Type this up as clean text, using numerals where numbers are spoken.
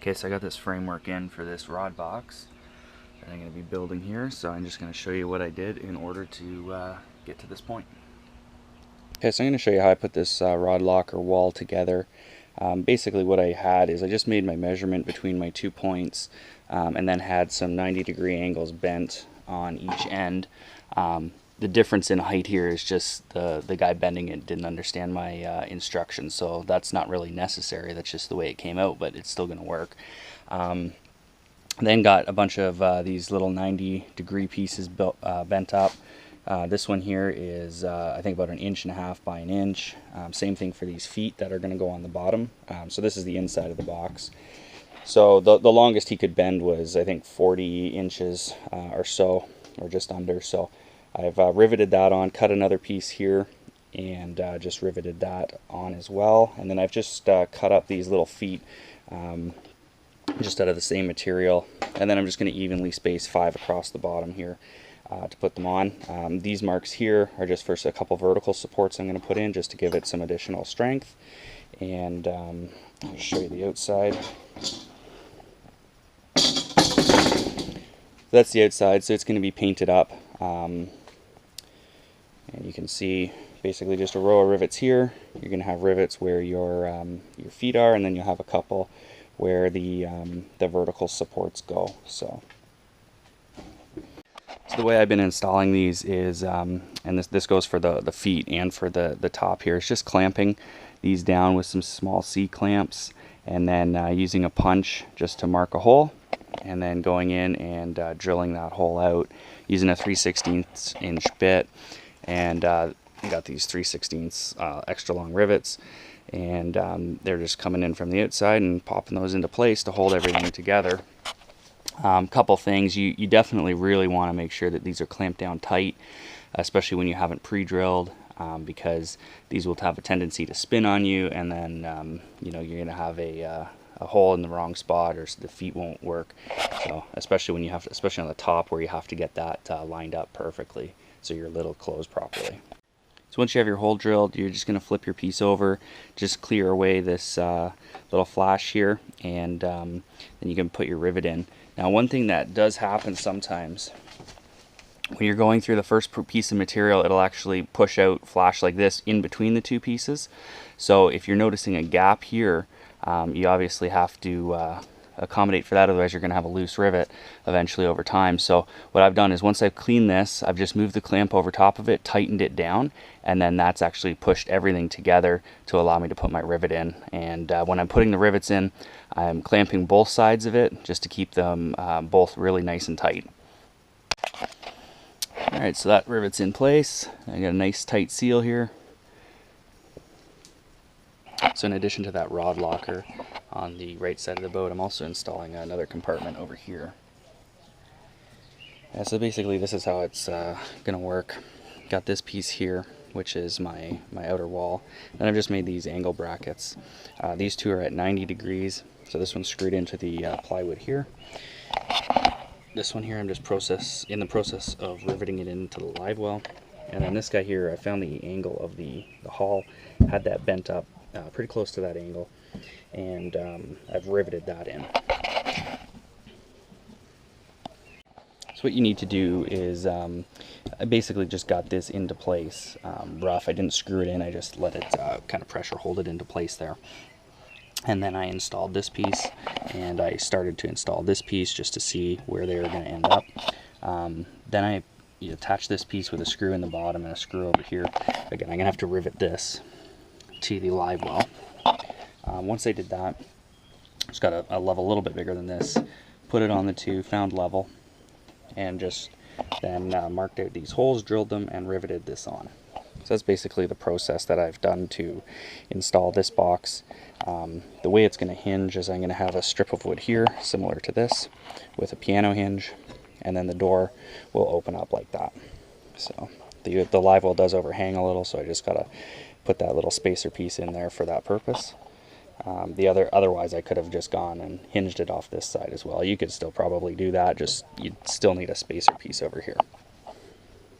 Okay, so I got this framework in for this rod box that I'm going to be building here, so I'm just going to show you what I did in order to get to this point. Okay, so I'm going to show you how I put this rod locker wall together. Basically what I had is I just made my measurement between my 2 points and then had some 90-degree angles bent on each end. The difference in height here is just the guy bending it didn't understand my instructions, so that's not really necessary. That's just the way it came out, but it's still going to work. Then got a bunch of these little 90-degree pieces bent up. This one here is I think about 1.5 inches by 1 inch. Same thing for these feet that are going to go on the bottom. So this is the inside of the box. So the longest he could bend was I think 40 inches or so, or just under. So I've riveted that on, cut another piece here, and just riveted that on as well. And then I've just cut up these little feet just out of the same material. And then I'm just going to evenly space 5 across the bottom here to put them on. These marks here are just for a couple vertical supports I'm going to put in just to give it some additional strength. And I'll show you the outside. That's the outside, so it's going to be painted up. And you can see basically just a row of rivets here. You're going to have rivets where your feet are, and then you'll have a couple where the vertical supports go. So the way I've been installing these is, and this goes for the feet and for the top here, it's just clamping these down with some small C-clamps, and then using a punch just to mark a hole, and then going in and drilling that hole out using a 3/16 inch bit. And got these 3/16 extra long rivets, and they're just coming in from the outside and popping those into place to hold everything together. Couple things, you definitely really want to make sure that these are clamped down tight, especially when you haven't pre-drilled, because these will have a tendency to spin on you, and then you know, you're going to have a hole in the wrong spot, or the feet won't work. So especially when you have to, especially on the top where you have to get that lined up perfectly so your lid will close properly. So once you have your hole drilled, you're just going to flip your piece over, just clear away this little flash here, and then you can put your rivet in. Now, one thing that does happen sometimes, when you're going through the first piece of material, it'll actually push out flash like this in between the two pieces. So if you're noticing a gap here, you obviously have to accommodate for that, otherwise you're going to have a loose rivet eventually over time. So what I've done is, once I've cleaned this, I've just moved the clamp over top of it, tightened it down, and then that's actually pushed everything together to allow me to put my rivet in. And when I'm putting the rivets in, I'm clamping both sides of it just to keep them both really nice and tight. Alright, so that rivet's in place. I got a nice tight seal here. So in addition to that rod locker on the right side of the boat, I'm also installing another compartment over here. Yeah, so basically this is how it's going to work. Got this piece here, which is my outer wall. Then I've just made these angle brackets. These two are at 90 degrees, so this one's screwed into the plywood here. This one here I'm just in the process of riveting it into the live well. And then this guy here, I found the angle of the hull had that bent up pretty close to that angle, and I've riveted that in. So what you need to do is, I basically just got this into place rough. I didn't screw it in, I just let it kind of pressure hold it into place there. And then I installed this piece, and I started to install this piece just to see where they were going to end up. Then I attach this piece with a screw in the bottom and a screw over here. Again, I'm going to have to rivet this to the live well. Once I did that, just got a level a little bit bigger than this, put it on the two, found level, and just then marked out these holes, drilled them, and riveted this on. So that's basically the process that I've done to install this box. The way it's going to hinge is I'm going to have a strip of wood here, similar to this, with a piano hinge, and then the door will open up like that. So the live well does overhang a little, so I just got to put that little spacer piece in there for that purpose. Otherwise I could have just gone and hinged it off this side as well. You could still probably do that, just you'd still need a spacer piece over here.